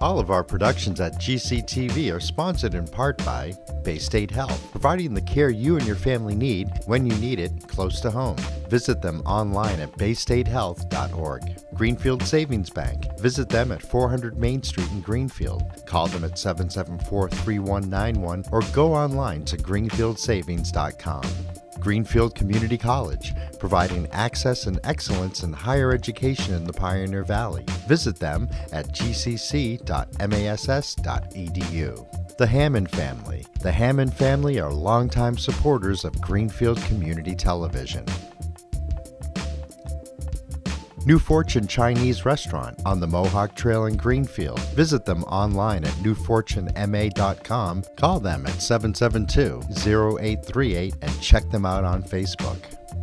All of our productions at GCTV are sponsored in part by Bay State Health, providing the care you and your family need when you need it close to home. Visit them online at baystatehealth.org. Greenfield Savings Bank. Visit them at 400 Main Street in Greenfield. Call them at 774-3191 or go online to greenfieldsavings.com. Greenfield Community College, providing access and excellence in higher education in the Pioneer Valley. Visit them at gcc.mass.edu. The Hammond Family. The Hammond family are longtime supporters of Greenfield Community Television. New Fortune Chinese Restaurant on the Mohawk Trail in Greenfield. Visit them online at newfortunema.com. Call them at 772-0838 and check them out on Facebook.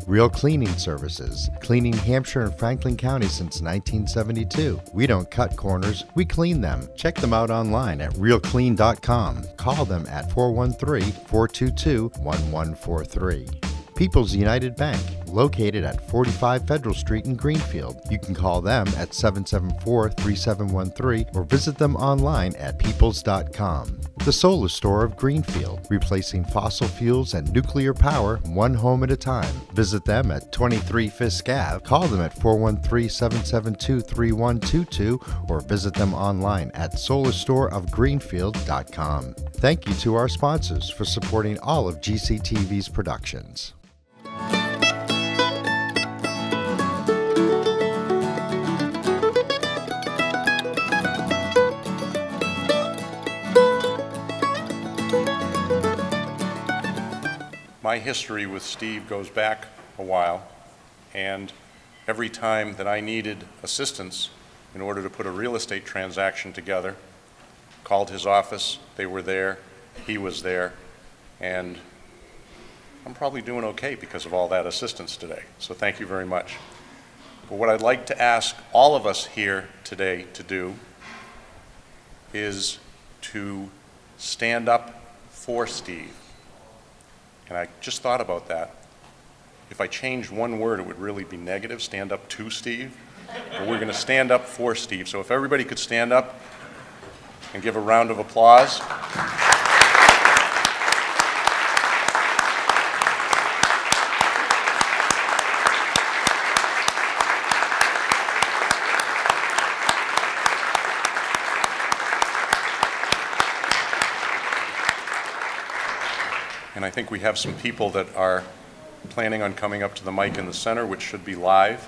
Real Cleaning Services, cleaning Hampshire and Franklin County since 1972. We don't cut corners, we clean them. Check them out online at realclean.com. Call them at 413-422-1143. People's United Bank, located at 45 Federal Street in Greenfield. You can call them at 774-3713 or visit them online at peoples.com. The Solar Store of Greenfield, replacing fossil fuels and nuclear power one home at a time. Visit them at 23 Fisk Ave. Call them at 413-772-3122 or visit them online at solarstoreofgreenfield.com. Thank you to our sponsors for supporting all of GCTV's productions. My history with Steve goes back a while, and every time that I needed assistance in order to put a real estate transaction together, called his office, they were there, he was there, and I'm probably doing okay because of all that assistance today. So thank you very much. But what I'd like to ask all of us here today to do is to stand up for Steve. And I just thought about that. If I changed one word, it would really be negative, stand up to Steve. But we're going to stand up for Steve. So if everybody could stand up and give a round of applause. And I think we have some people that are planning on coming up to the mic in the center, which should be live.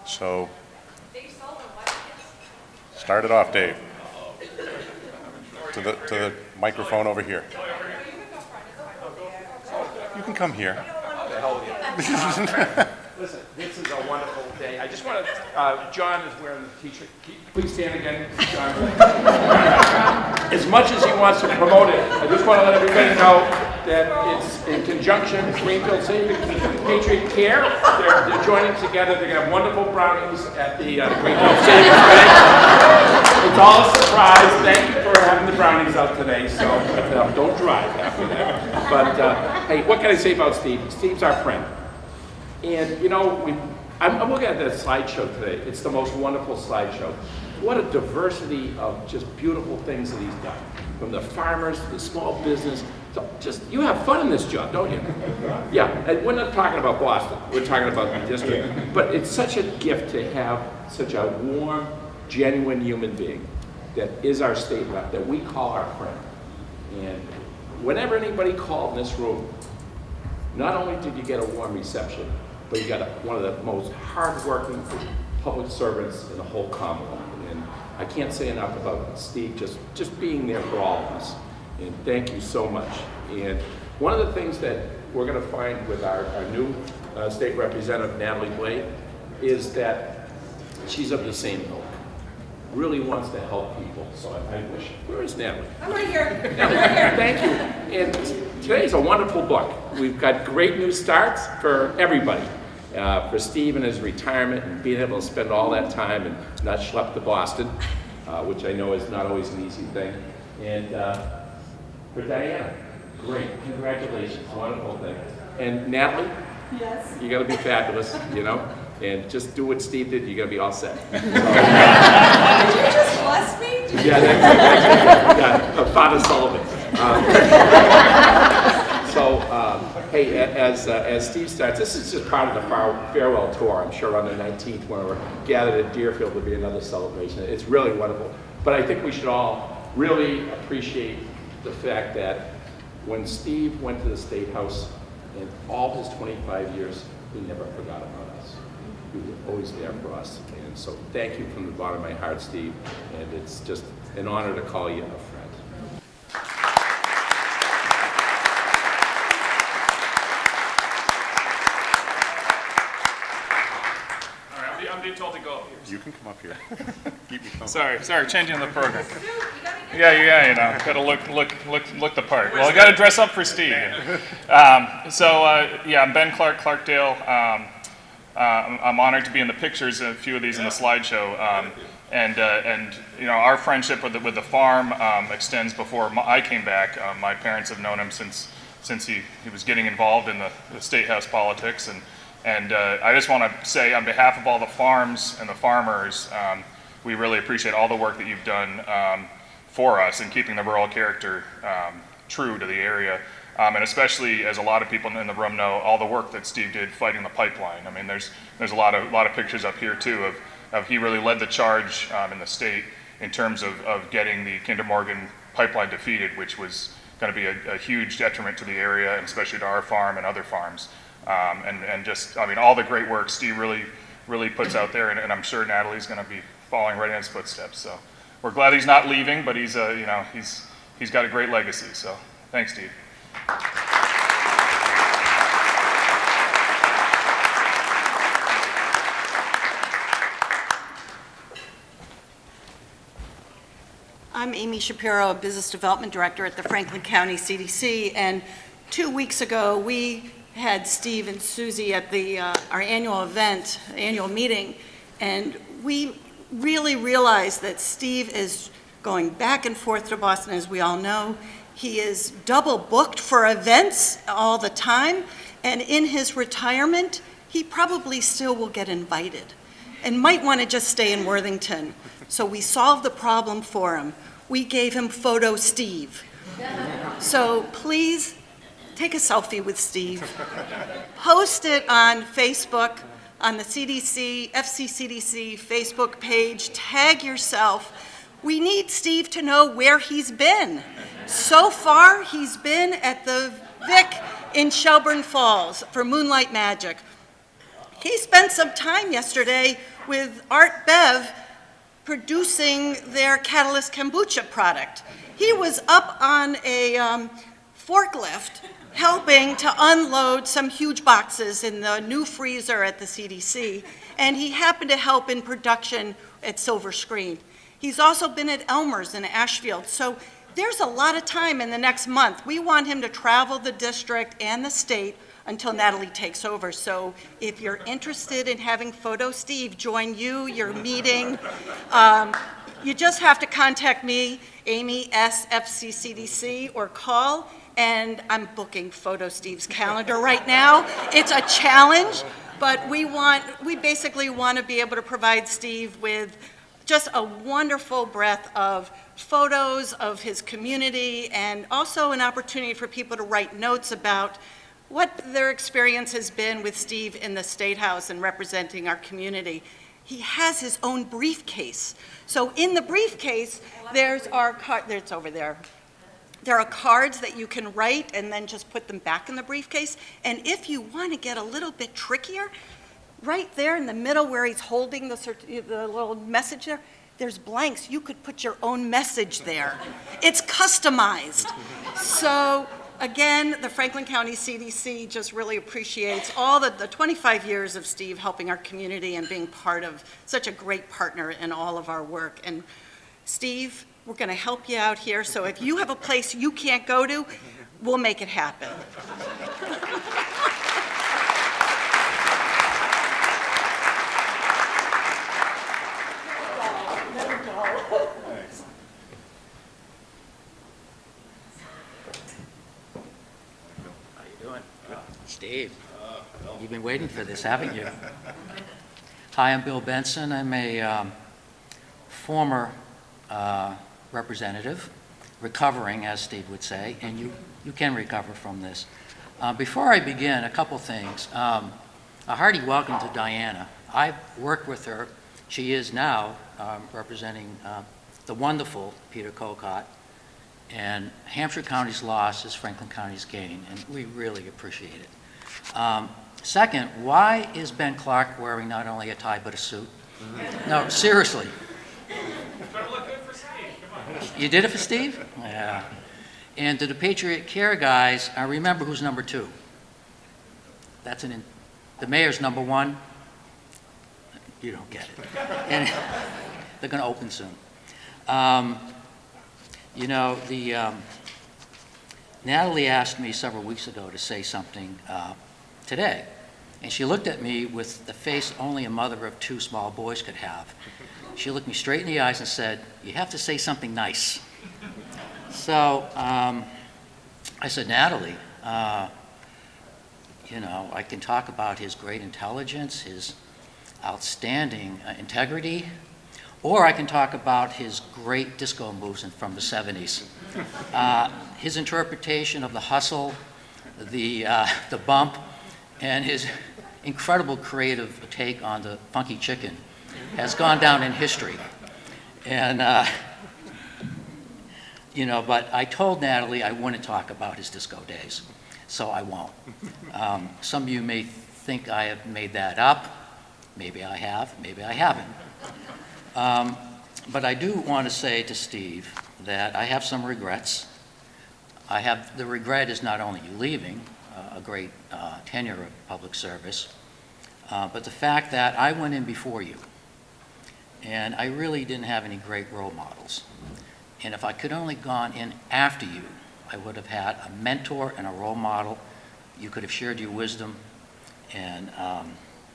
So, start it off, Dave. To the microphone over here. You can come here. Listen, this is a wonderful day. I just want to, John is wearing the t-shirt. Please stand again, John. As much as he wants to promote it, I just want to let everybody know that it's in conjunction with Greenfield Savings and Patriot Care. They're joining together. They're going to have wonderful brownies at the Greenfield Savings Bank. It's all a surprise. Thank you for having the brownies out today. So don't drive after that. But hey, what can I say about Steve? Steve's our friend. And you know, I'm looking at that slideshow today. It's the most wonderful slideshow. What a diversity of just beautiful things that he's done. From the farmers to the small business. So just, you have fun in this job, don't you? Yeah, and we're not talking about Boston. We're talking about the district. But it's such a gift to have such a warm, genuine human being that is our state rep, that we call our friend. And whenever anybody called in this room, not only did you get a warm reception, but you got one of the most hardworking public servants in the whole Commonwealth. And I can't say enough about Steve just being there for all of us. And thank you so much. And one of the things that we're going to find with our new State Representative, Natalie Blade, is that she's of the same ilk. Really wants to help people. So I wish. Where is Natalie? I'm right here. Natalie, I'm right here. thank you. And today's a wonderful book. We've got great new starts for everybody. For Steve and his retirement and being able to spend all that time and not schlep to Boston, which I know is not always an easy thing. And for Diana, great, congratulations, wonderful thing. And Natalie, Yes. you gotta be fabulous, you know, and just do what Steve did, you're gonna be all set. Did you just bless me? Yeah, yeah, Father Sullivan. Hey, as Steve starts, this is just part of the farewell tour. I'm sure on the 19th, when we're gathered at Deerfield, will be another celebration. It's really wonderful. But I think we should all really appreciate the fact that when Steve went to the State House, in all his 25 years, he never forgot about us. He was always there for us. And so thank you from the bottom of my heart, Steve. And it's just an honor to call you a friend. I'm being told to go. You can come up here. Keep me company. Sorry, changing the program. Yeah, you know, gotta look the part. Well, I gotta dress up for Steve. Yeah, I'm Ben Clarkdale. I'm honored to be in the pictures, a few of these in the slideshow. And you know, our friendship with the farm extends before I came back. My parents have known him since he was getting involved in the State House politics. And I just want to say, on behalf of all the farms and the farmers, we really appreciate all the work that you've done for us in keeping the rural character true to the area. And especially, as a lot of people in the room know, all the work that Steve did fighting the pipeline. I mean, there's a lot of pictures up here too of he really led the charge in the state in terms of getting the Kinder Morgan pipeline defeated, which was going to be a huge detriment to the area, and especially to our farm and other farms. And just, I mean, all the great work Steve really puts out there, and I'm sure Natalie's going to be following right in his footsteps. So we're glad he's not leaving, but he's you know, he's got a great legacy. So thanks, Steve. I'm Amy Shapiro, a Business Development Director at the Franklin County CDC, and 2 weeks ago we had Steve and Susie at our annual meeting, and we really realized that Steve is going back and forth to Boston, as we all know. He is double booked for events all the time, and in his retirement, he probably still will get invited and might want to just stay in Worthington. So we solved the problem for him. We gave him Photo Steve. So please take a selfie with Steve. Post it on Facebook, on the CDC, FCCDC Facebook page. Tag yourself. We need Steve to know where he's been. So far, he's been at the Vic in Shelburne Falls for Moonlight Magic. He spent some time yesterday with Art Bev producing their Catalyst Kombucha product. He was up on a forklift helping to unload some huge boxes in the new freezer at the CDC, and he happened to help in production at Silver Screen. He's also been at Elmer's in Ashfield, so there's a lot of time in the next month. We want him to travel the district and the state until Natalie takes over. So if you're interested in having Photo Steve join your meeting, you just have to contact me, Amy S. FCCDC, or call, and I'm booking Photo Steve's calendar right now. It's a challenge, but we basically want to be able to provide Steve with just a wonderful breadth of photos of his community, and also an opportunity for people to write notes about what their experience has been with Steve in the State House and representing our community. He has his own briefcase. So in the briefcase, there's our card, it's over there. There are cards that you can write and then just put them back in the briefcase. And if you want to get a little bit trickier, right there in the middle where he's holding the little message there, there's blanks. You could put your own message there. It's customized. So again, the Franklin County CDC just really appreciates all the 25 years of Steve helping our community and being part of such a great partner in all of our work. And Steve, we're going to help you out here. So if you have a place you can't go to, we'll make it happen. Steve, you've been waiting for this, haven't you? Hi, I'm Bill Benson. I'm a former representative, recovering, as Steve would say, and you can recover from this. Before I begin, a couple things. A hearty welcome to Diana. I've worked with her. She is now representing the wonderful Peter Cocott, and Hampshire County's loss is Franklin County's gain, and we really appreciate it. Second, why is Ben Clark wearing not only a tie but a suit? No, seriously. You did it for Steve? Yeah. And to the Patriot Care guys, remember who's number 2. That's the mayor's number 1. You don't get it. And they're going to open soon. You know, Natalie asked me several weeks ago to say something today, and she looked at me with the face only a mother of 2 small boys could have. She looked me straight in the eyes and said, "You have to say something nice." So I said, "Natalie, you know, I can talk about his great intelligence, his outstanding integrity, or I can talk about his great disco moves from the 70s. His interpretation of the hustle, the bump, and his incredible creative take on the funky chicken has gone down in history." And, you know, but I told Natalie I wouldn't talk about his disco days, so I won't. Some of you may think I have made that up. Maybe I have, maybe I haven't. But I do want to say to Steve that I have some regrets. The regret is not only you leaving a great tenure of public service, but the fact that I went in before you, and I really didn't have any great role models. And if I could only gone in after you, I would have had a mentor and a role model. You could have shared your wisdom and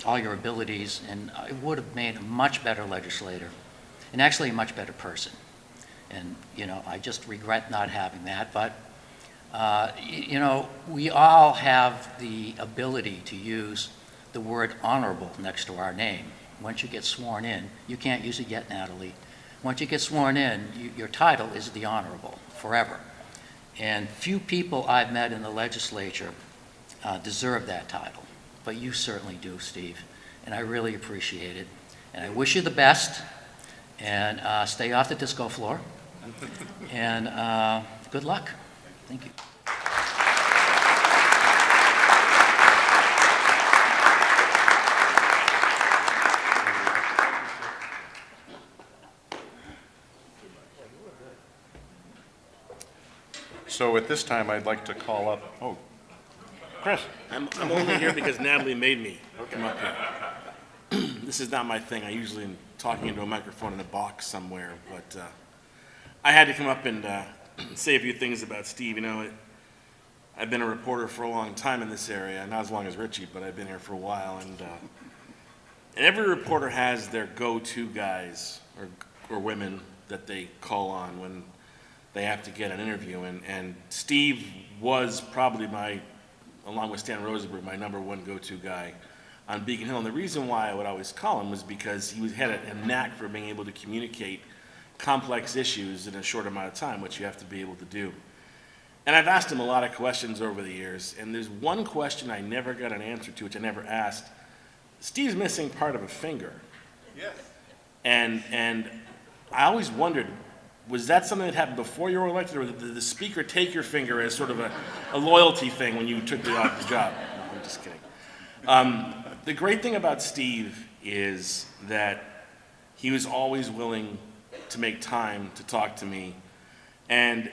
all your abilities, and I would have made a much better legislator and actually a much better person. And, you know, I just regret not having that. But, you know, we all have the ability to use the word honorable next to our name. Once you get sworn in, you can't use it yet, Natalie. Once you get sworn in, your title is the honorable forever. And few people I've met in the legislature deserve that title. But you certainly do, Steve, and I really appreciate it. And I wish you the best, and stay off the disco floor, and good luck. Thank you. So at this time, I'd like to call up, Chris. I'm only here because Natalie made me come up here. This is not my thing. I usually am talking into a microphone in a box somewhere, but I had to come up and say a few things about Steve. You know, I've been a reporter for a long time in this area, not as long as Richie, but I've been here for a while. And every reporter has their go-to guys or women that they call on when they have to get an interview. And Steve was probably along with Stan Rosenberg, my number 1 go-to guy on Beacon Hill. And the reason why I would always call him was because he had a knack for being able to communicate complex issues in a short amount of time, which you have to be able to do. And I've asked him a lot of questions over the years, and there's one question I never got an answer to, which I never asked. Steve's missing part of a finger. Yes. And I always wondered, was that something that happened before you were elected, or did the speaker take your finger as sort of a loyalty thing when you took the job? No, I'm just kidding. The great thing about Steve is that he was always willing to make time to talk to me. And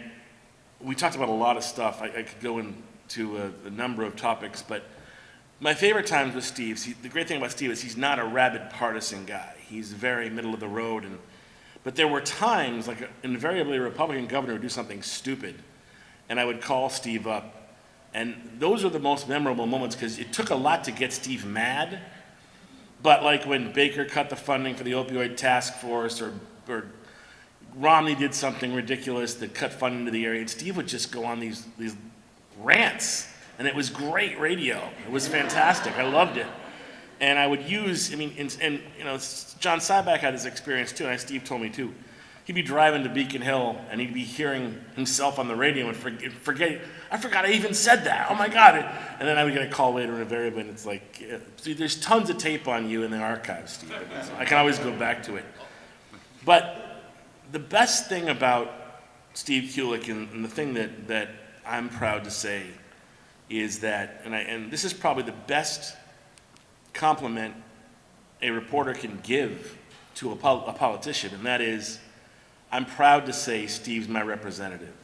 we talked about a lot of stuff. I could go into a number of topics, but my favorite times with Steve, the great thing about Steve is he's not a rabid partisan guy. He's very middle of the road. But there were times, like invariably a Republican governor would do something stupid, and I would call Steve up. And those are the most memorable moments because it took a lot to get Steve mad. But like when Baker cut the funding for the opioid task force, or Romney did something ridiculous that cut funding to the area, and Steve would just go on these rants. And it was great radio. It was fantastic. I loved it. And I would use, and you know, John Syback had this experience too, and Steve told me too. He'd be driving to Beacon Hill, and he'd be hearing himself on the radio and forget, I forgot I even said that, oh my God. And then I would get a call later invariably, and it's like, see, there's tons of tape on you in the archives, Steve. I can always go back to it. But the best thing about Steve Kulik, and the thing that I'm proud to say, is that, and this is probably the best compliment a reporter can give to a politician, and that is, I'm proud to say Steve's my representative.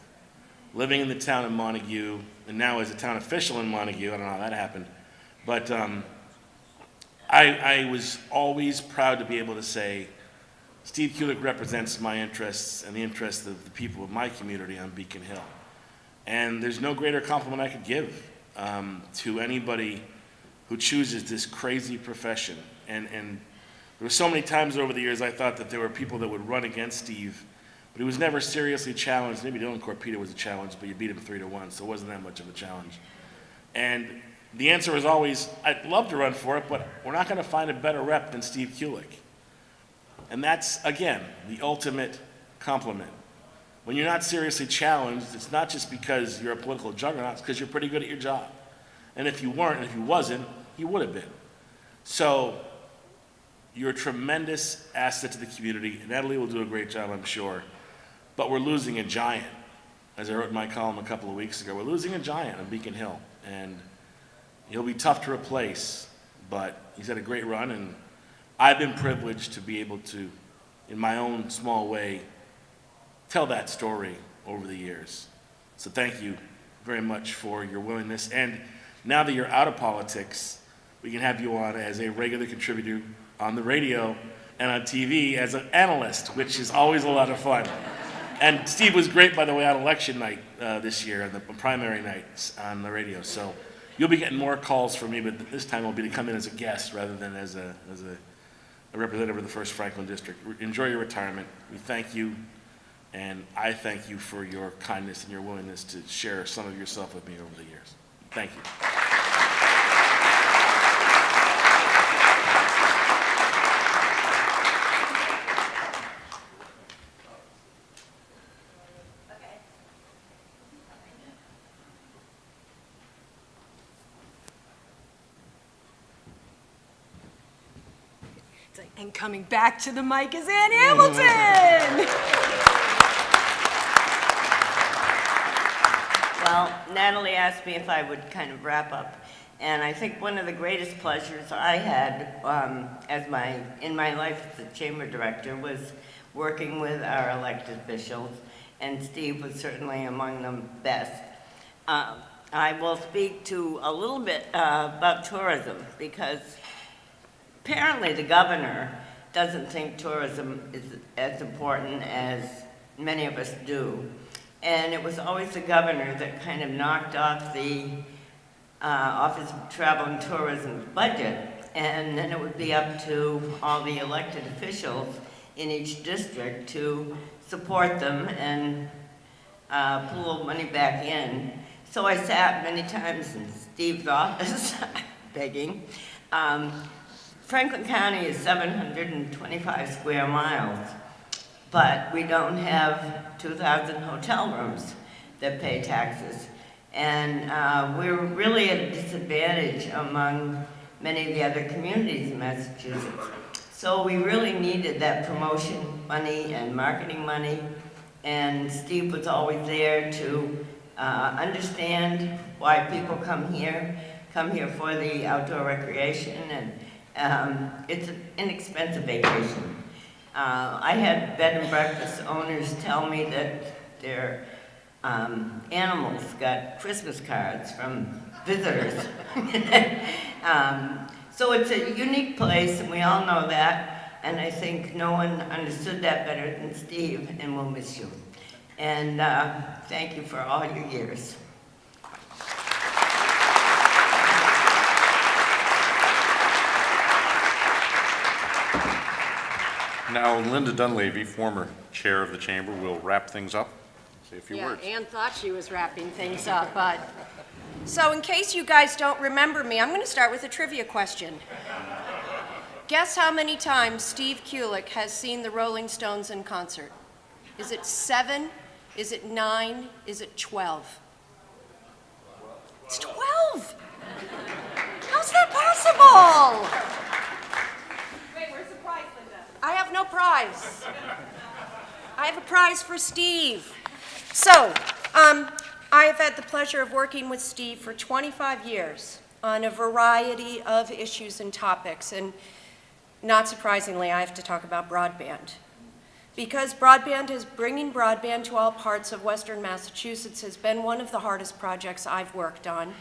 Living in the town of Montague, and now as a town official in Montague, I don't know how that happened, but I was always proud to be able to say, Steve Kulik represents my interests and the interests of the people of my community on Beacon Hill. And there's no greater compliment I could give to anybody who chooses this crazy profession. And there were so many times over the years I thought that there were people that would run against Steve, but he was never seriously challenged. Maybe Dylan Corpedo was a challenge, but you beat him 3-1, so it wasn't that much of a challenge. And the answer was always, I'd love to run for it, but we're not going to find a better rep than Steve Kulik. And that's, again, the ultimate compliment. When you're not seriously challenged, it's not just because you're a political juggernaut, it's because you're pretty good at your job. And if you weren't, and if you wasn't, you would have been. So you're a tremendous asset to the community. Natalie will do a great job, I'm sure. But we're losing a giant. As I wrote in my column a couple of weeks ago, we're losing a giant on Beacon Hill. And he'll be tough to replace, but he's had a great run, and I've been privileged to be able to, in my own small way, tell that story over the years. So thank you very much for your willingness. And now that you're out of politics, we can have you on as a regular contributor on the radio and on TV as an analyst, which is always a lot of fun. And Steve was great, by the way, on election night this year, on the primary nights on the radio. So you'll be getting more calls from me, but this time it'll be to come in as a guest rather than as a representative of the 1st Franklin District. Enjoy your retirement. We thank you, and I thank you for your kindness and your willingness to share some of yourself with me over the years. Thank you. And coming back to the mic is Ann Hamilton. Well, Natalie asked me if I would kind of wrap up, and I think one of the greatest pleasures I had in my life as the chamber director was working with our elected officials, and Steve was certainly among the best. I will speak to a little bit about tourism, because apparently the governor doesn't think tourism is as important as many of us do. And it was always the governor that kind of knocked off the Office of Travel and Tourism's budget, and then it would be up to all the elected officials in each district to support them and pull a little money back in. So I sat many times in Steve's office begging. Franklin County is 725 square miles, but we don't have 2,000 hotel rooms that pay taxes. And we're really at a disadvantage among many of the other communities in Massachusetts. So we really needed that promotion money and marketing money, and Steve was always there to understand why people come here for the outdoor recreation, and it's an inexpensive vacation. I had bed and breakfast owners tell me that their animals got Christmas cards from visitors. So it's a unique place, and we all know that, and I think no one understood that better than Steve, and we'll miss you. And thank you for all your years. Now, Linda Dunleavy, former chair of the chamber, will wrap things up. Say a few words. Ann thought she was wrapping things up, but... So in case you guys don't remember me, I'm going to start with a trivia question. Guess how many times Steve Kulik has seen the Rolling Stones in concert? Is it 7? Is it 9? Is it 12? It's 12! How's that possible? Wait, where's the prize, Linda? I have no prize. I have a prize for Steve. So, I have had the pleasure of working with Steve for 25 years on a variety of issues and topics, and not surprisingly, I have to talk about broadband. Because bringing broadband to all parts of Western Massachusetts has been one of the hardest projects I've worked on,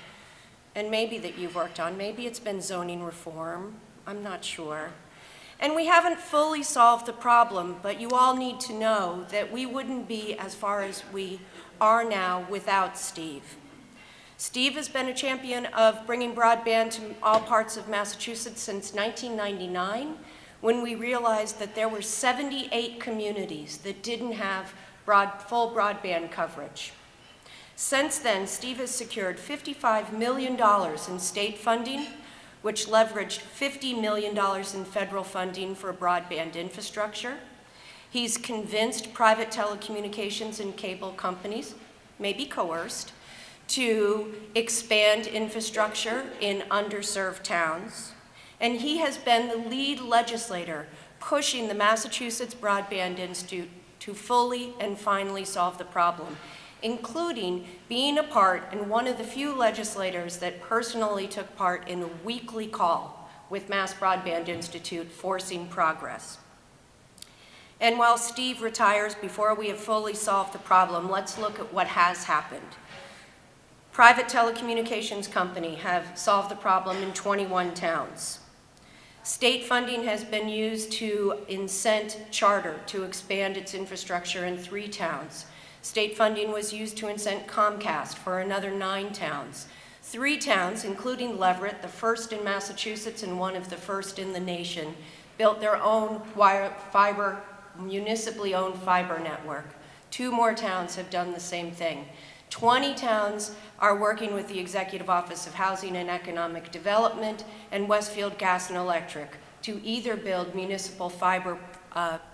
and maybe that you've worked on. Maybe it's been zoning reform, I'm not sure. And we haven't fully solved the problem, but you all need to know that we wouldn't be as far as we are now without Steve. Steve has been a champion of bringing broadband to all parts of Massachusetts since 1999, when we realized that there were 78 communities that didn't have full broadband coverage. Since then, Steve has secured $55 million in state funding, which leveraged $50 million in federal funding for broadband infrastructure. He's convinced private telecommunications and cable companies, maybe coerced, to expand infrastructure in underserved towns. And he has been the lead legislator pushing the Massachusetts Broadband Institute to fully and finally solve the problem, including being a part and one of the few legislators that personally took part in a weekly call with Mass Broadband Institute forcing progress. And while Steve retires before we have fully solved the problem, let's look at what has happened. Private telecommunications companies have solved the problem in 21 towns. State funding has been used to incent Charter to expand its infrastructure in 3 towns. State funding was used to incent Comcast for another 9 towns. 3 towns, including Leverett, the first in Massachusetts and one of the first in the nation, built their own municipally owned fiber network. 2 more towns have done the same thing. 20 towns are working with the Executive Office of Housing and Economic Development and Westfield Gas and Electric to either build municipal fiber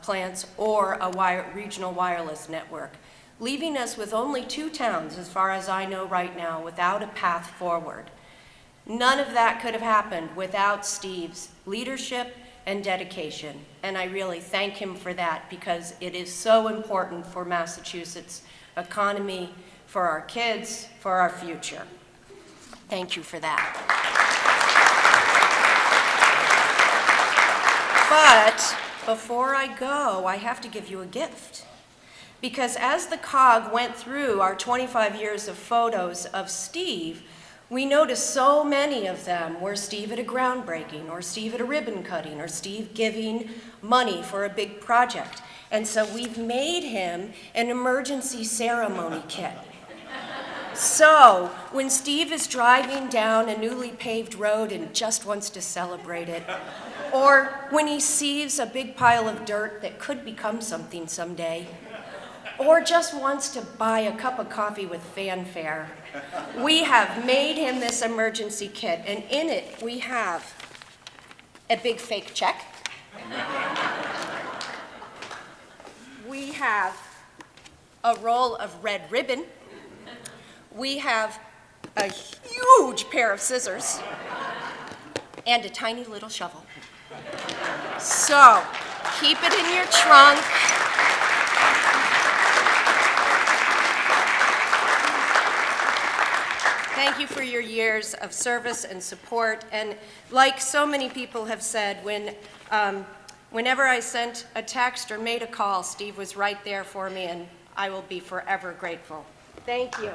plants or a regional wireless network, leaving us with only 2 towns, as far as I know right now, without a path forward. None of that could have happened without Steve's leadership and dedication, and I really thank him for that because it is so important for Massachusetts' economy, for our kids, for our future. Thank you for that. But before I go, I have to give you a gift. Because as the COG went through our 25 years of photos of Steve, we noticed so many of them were Steve at a groundbreaking, or Steve at a ribbon cutting, or Steve giving money for a big project. And so we've made him an emergency ceremony kit. So when Steve is driving down a newly paved road and just wants to celebrate it, or when he sees a big pile of dirt that could become something someday, or just wants to buy a cup of coffee with fanfare, we have made him this emergency kit, and in it we have a big fake check. We have a roll of red ribbon. We have a huge pair of scissors and a tiny little shovel. So keep it in your trunk. Thank you for your years of service and support. And like so many people have said, whenever I sent a text or made a call, Steve was right there for me, and I will be forever grateful. Thank you.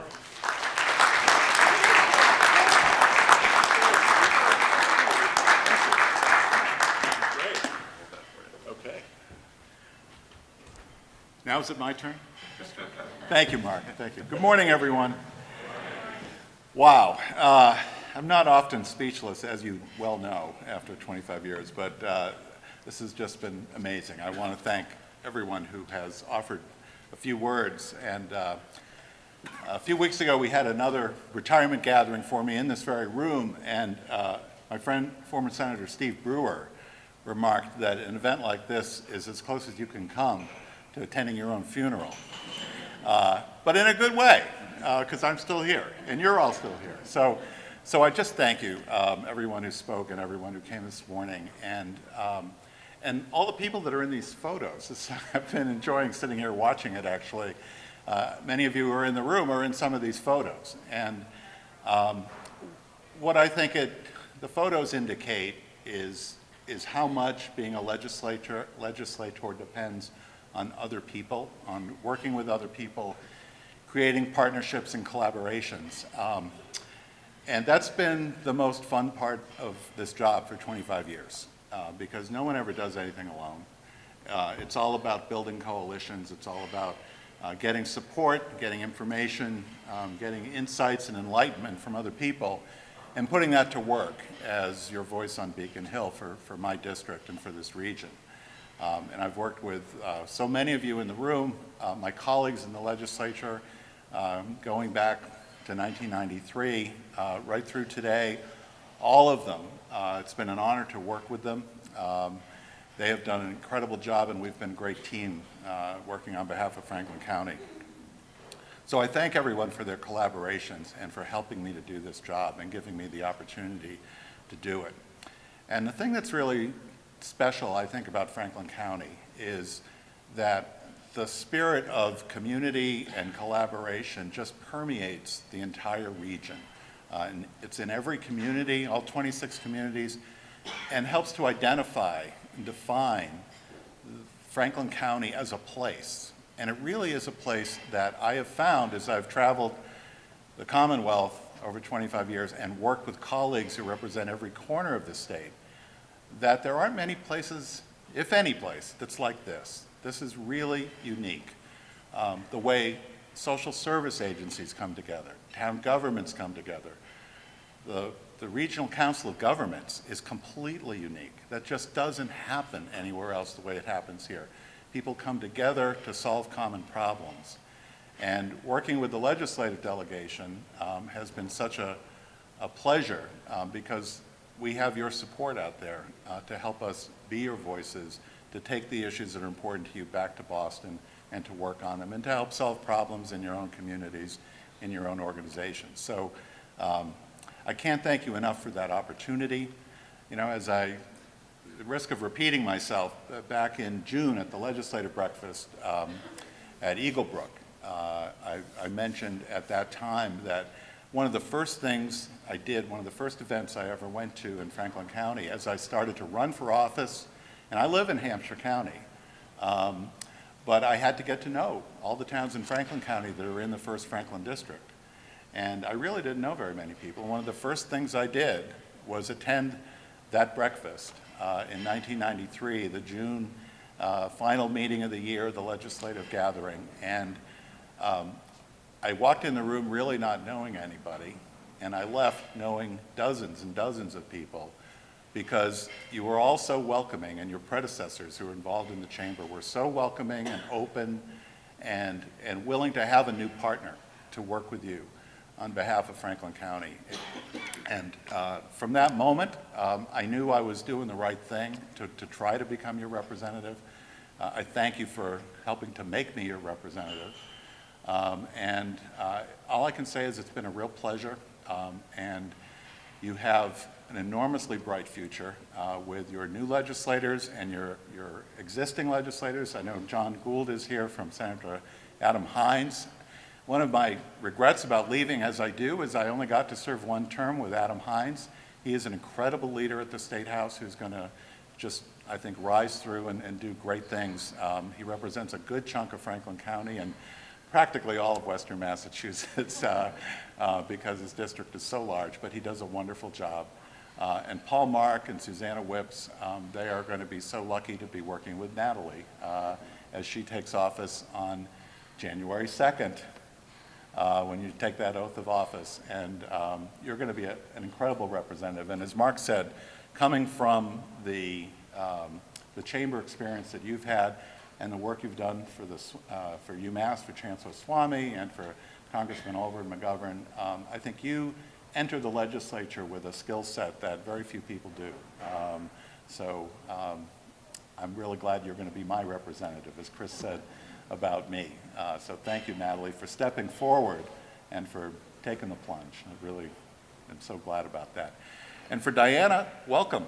Okay. Now is it my turn? Thank you, Mark. Thank you. Good morning, everyone. Wow. I'm not often speechless, as you well know, after 25 years, but this has just been amazing. I want to thank everyone who has offered a few words. And a few weeks ago, we had another retirement gathering for me in this very room, and my friend, former Senator Steve Brewer, remarked that an event like this is as close as you can come to to attending your own funeral. But in a good way, because I'm still here, and you're all still here. So I just thank you, everyone who spoke and everyone who came this morning, and all the people that are in these photos. I've been enjoying sitting here watching it, actually. Many of you who are in the room are in some of these photos. And what I think the photos indicate is how much being a legislator depends on other people, on working with other people, creating partnerships and collaborations. And that's been the most fun part of this job for 25 years, because no one ever does anything alone. It's all about building coalitions. It's all about getting support, getting information, getting insights and enlightenment from other people, and putting that to work as your voice on Beacon Hill for my district and for this region. And I've worked with so many of you in the room, my colleagues in the legislature, going back to 1993, right through today, all of them. It's been an honor to work with them. They have done an incredible job, and we've been a great team working on behalf of Franklin County. So I thank everyone for their collaborations and for helping me to do this job and giving me the opportunity to do it. And the thing that's really special, I think, about Franklin County is that the spirit of community and collaboration just permeates the entire region. And it's in every community, all 26 communities, and helps to identify and define Franklin County as a place. And it really is a place that I have found as I've traveled the Commonwealth over 25 years and worked with colleagues who represent every corner of the state, that there aren't many places, if any place, that's like this. This is really unique. The way social service agencies come together, town governments come together. The Regional Council of Governments is completely unique. That just doesn't happen anywhere else the way it happens here. People come together to solve common problems. And working with the legislative delegation has been such a pleasure because we have your support out there to help us be your voices, to take the issues that are important to you back to Boston and to work on them and to help solve problems in your own communities, in your own organizations. So I can't thank you enough for that opportunity. You know, as the risk of repeating myself, back in June at the legislative breakfast at Eagle Brook, I mentioned at that time that one of the first things I did, one of the first events I ever went to in Franklin County as I started to run for office, and I live in Hampshire County, but I had to get to know all the towns in Franklin County that are in the 1st Franklin District. And I really didn't know very many people. One of the first things I did was attend that breakfast in 1993, the June final meeting of the year, the legislative gathering. And I walked in the room really not knowing anybody, and I left knowing dozens and dozens of people because you were all so welcoming, and your predecessors who were involved in the chamber were so welcoming and open and willing to have a new partner to work with you on behalf of Franklin County. And from that moment, I knew I was doing the right thing to try to become your representative. I thank you for helping to make me your representative. And all I can say is it's been a real pleasure, and you have an enormously bright future with your new legislators and your existing legislators. I know John Gould is here from Senator Adam Hines. One of my regrets about leaving as I do is I only got to serve one term with Adam Hines. He is an incredible leader at the State House who's going to just, I think, rise through and do great things. He represents a good chunk of Franklin County and practically all of Western Massachusetts because his district is so large, but he does a wonderful job. And Paul Mark and Susanna Whips, they are going to be so lucky to be working with Natalie as she takes office on January 2nd. When you take that oath of office, and you're going to be an incredible representative. And as Mark said, coming from the chamber experience that you've had and the work you've done for UMass, for Chancellor Swamy, and for Congressman Olver and McGovern, I think you enter the legislature with a skill set that very few people do. So I'm really glad you're going to be my representative. As Chris said, about me. So thank you, Natalie, for stepping forward and for taking the plunge. I really am so glad about that. And for Diana, welcome.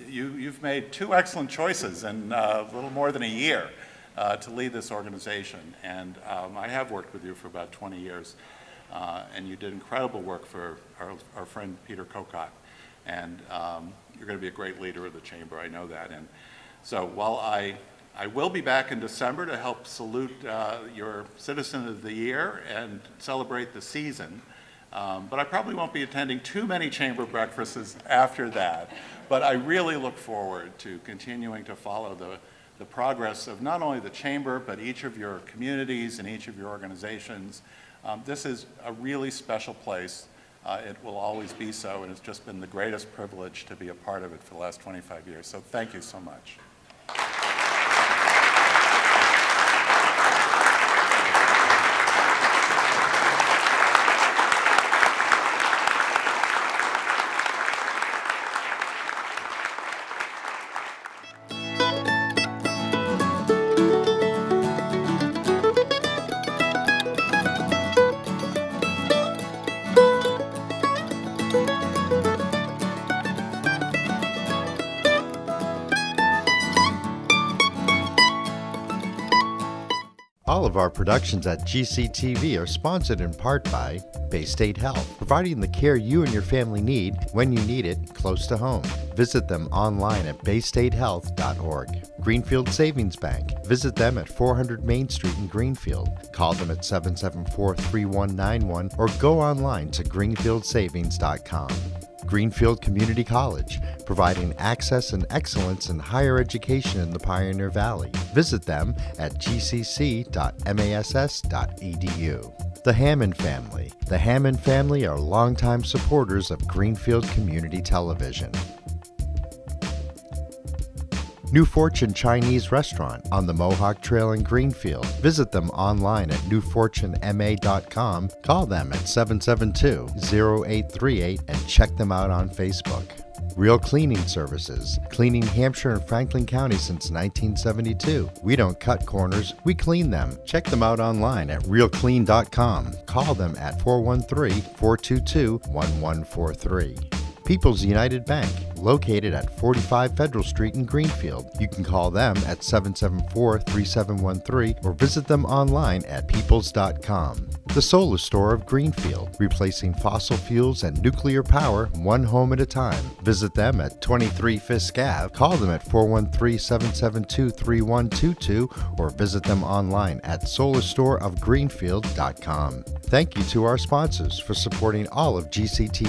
You've made two excellent choices in a little more than a year to lead this organization. And I have worked with you for about 20 years, and you did incredible work for our friend Peter Kokot. And you're going to be a great leader of the chamber, I know that. And so while I will be back in December to help salute your Citizen of the Year and celebrate the season, but I probably won't be attending too many chamber breakfasts after that. But I really look forward to continuing to follow the progress of not only the chamber, but each of your communities and each of your organizations. This is a really special place. It will always be so, and it's just been the greatest privilege to be a part of it for the last 25 years. So thank you so much. All of our productions at GCTV are sponsored in part by Bay State Health, providing the care you and your family need when you need it close to home. Visit them online at baystatehealth.org. Greenfield Savings Bank. Visit them at 400 Main Street in Greenfield. Call them at 774-3191 or go online to greenfieldsavings.com. Greenfield Community College, providing access and excellence in higher education in the Pioneer Valley. Visit them at gcc.mass.edu. The Hammond Family. The Hammond family are longtime supporters of Greenfield Community Television. New Fortune Chinese Restaurant on the Mohawk Trail in Greenfield. Visit them online at newfortunema.com. Call them at 772-0838 and check them out on Facebook. Real Cleaning Services, cleaning Hampshire and Franklin County since 1972. We don't cut corners, we clean them. Check them out online at realclean.com. Call them at 413-422-1143. People's United Bank, located at 45 Federal Street in Greenfield. You can call them at 774-3713 or visit them online at peoples.com. The Solar Store of Greenfield, replacing fossil fuels and nuclear power one home at a time. Visit them at 23 Fisk Ave. Call them at 413-772-3122 or visit them online at solarstoreofgreenfield.com. Thank you to our sponsors for supporting all of GCTV